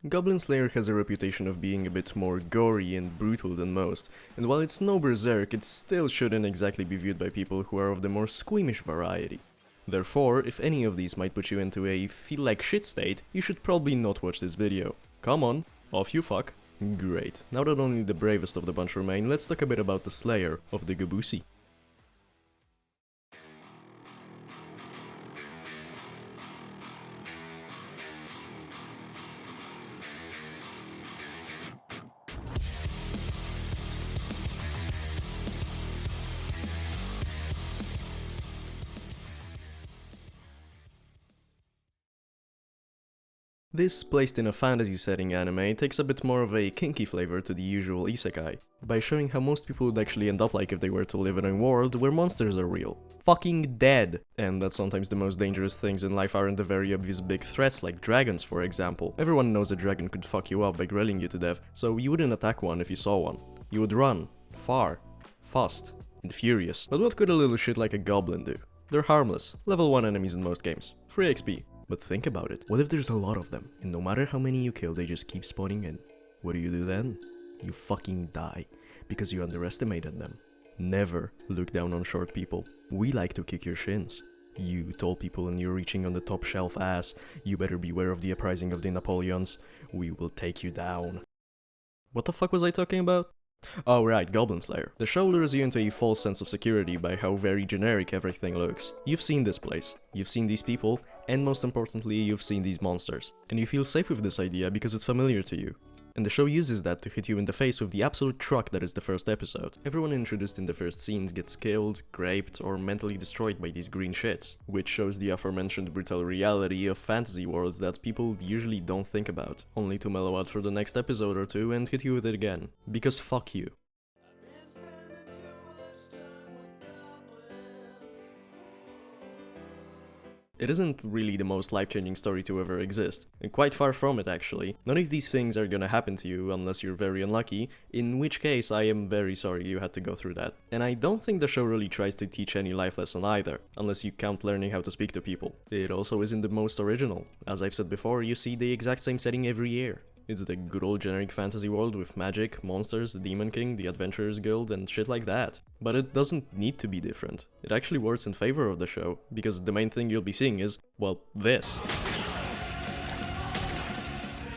Goblin Slayer has a reputation of being a bit more gory and brutal than most, and while it's no berserk, it still shouldn't exactly be viewed by people who are of the more squeamish variety. Therefore, if any of these might put you into a feel like shit state, you should probably not watch this video. Come on, off you fuck. Great, now that only the bravest of the bunch remain, let's talk a bit about the Slayer of the Gabusi. This, placed in a fantasy setting anime, takes a bit more of a kinky flavor to the usual isekai, by showing how most people would actually end up like if they were to live in a world where monsters are real. Fucking dead! And that sometimes the most dangerous things in life aren't the very obvious big threats like dragons, for example. Everyone knows a dragon could fuck you up by grilling you to death, so you wouldn't attack one if you saw one. You would run. Far. Fast. And furious. But what could a little shit like a goblin do? They're harmless. Level 1 enemies in most games. Free XP. But think about it, what if there's a lot of them, and no matter how many you kill, they just keep spawning in? What do you do then? You fucking die, because you underestimated them. Never look down on short people. We like to kick your shins. You tall people and you're reaching on the top shelf ass, you better beware of the uprising of the Napoleons. We will take you down. What the fuck was I talking about? Oh right, Goblin Slayer. The show lures you into a false sense of security by how very generic everything looks. You've seen this place, you've seen these people, and most importantly, you've seen these monsters. And you feel safe with this idea because it's familiar to you. And the show uses that to hit you in the face with the absolute truck that is the first episode. Everyone introduced in the first scenes gets killed, raped, or mentally destroyed by these green shits, which shows the aforementioned brutal reality of fantasy worlds that people usually don't think about, only to mellow out for the next episode or two and hit you with it again. Because fuck you. It isn't really the most life-changing story to ever exist, and quite far from it actually. None of these things are gonna happen to you unless you're very unlucky, in which case I am very sorry you had to go through that. And I don't think the show really tries to teach any life lesson either, unless you count learning how to speak to people. It also isn't the most original. As I've said before, you see the exact same setting every year. It's the good old generic fantasy world with magic, monsters, the Demon King, the Adventurers Guild, and shit like that. But it doesn't need to be different. It actually works in favor of the show, because the main thing you'll be seeing is, well, this.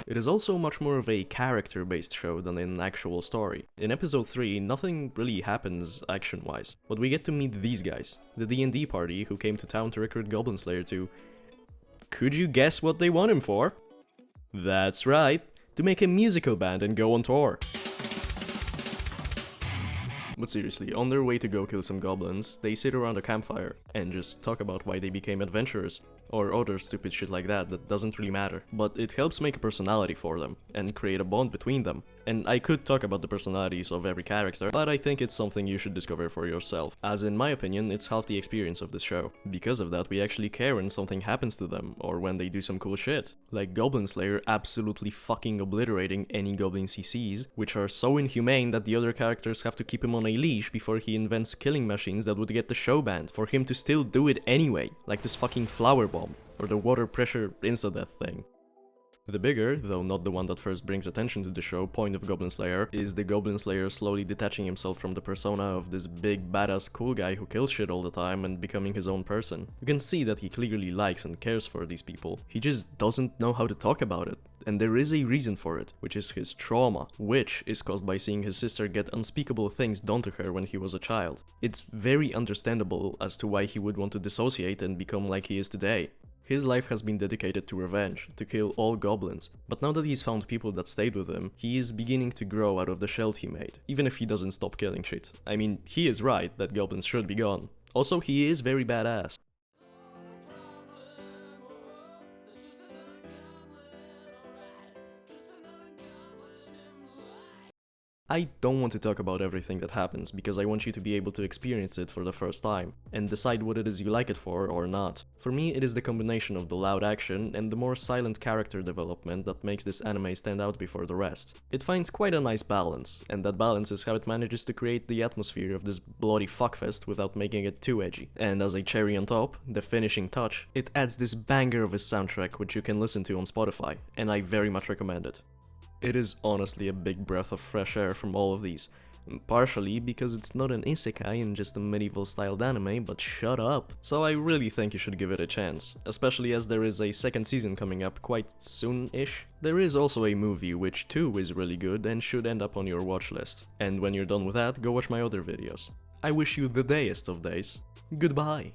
It is also much more of a character-based show than an actual story. In episode 3, nothing really happens action-wise, but we get to meet these guys, the D&D party who came to town to recruit Goblin Slayer to... Could you guess what they want him for? That's right, to make a musical band and go on tour. But seriously, on their way to go kill some goblins, they sit around a campfire and just talk about why they became adventurers, or other stupid shit like that doesn't really matter. But it helps make a personality for them, and create a bond between them. And I could talk about the personalities of every character, but I think it's something you should discover for yourself, as in my opinion, it's half the experience of this show. Because of that, we actually care when something happens to them, or when they do some cool shit. Like Goblin Slayer absolutely fucking obliterating any goblins he sees, which are so inhumane that the other characters have to keep him on a leash before he invents killing machines that would get the show banned, for him to still do it anyway, like this fucking flower bomb, or the water pressure insta-death thing. The bigger, though not the one that first brings attention to the show, point of Goblin Slayer is the Goblin Slayer slowly detaching himself from the persona of this big badass cool guy who kills shit all the time and becoming his own person. You can see that he clearly likes and cares for these people. He just doesn't know how to talk about it. And there is a reason for it, which is his trauma, which is caused by seeing his sister get unspeakable things done to her when he was a child. It's very understandable as to why he would want to dissociate and become like he is today. His life has been dedicated to revenge, to kill all goblins, but now that he's found people that stayed with him, he is beginning to grow out of the shells he made, even if he doesn't stop killing shit. I mean, he is right that goblins should be gone. Also, he is very badass. I don't want to talk about everything that happens because I want you to be able to experience it for the first time and decide what it is you like it for or not. For me, it is the combination of the loud action and the more silent character development that makes this anime stand out before the rest. It finds quite a nice balance, and that balance is how it manages to create the atmosphere of this bloody fuckfest without making it too edgy. And as a cherry on top, the finishing touch, it adds this banger of a soundtrack which you can listen to on Spotify, and I very much recommend it. It is honestly a big breath of fresh air from all of these, partially because it's not an isekai and just a medieval styled anime, but shut up. So I really think you should give it a chance, especially as there is a second season coming up quite soon-ish. There is also a movie which too is really good and should end up on your watch list. And when you're done with that, go watch my other videos. I wish you the dayest of days. Goodbye!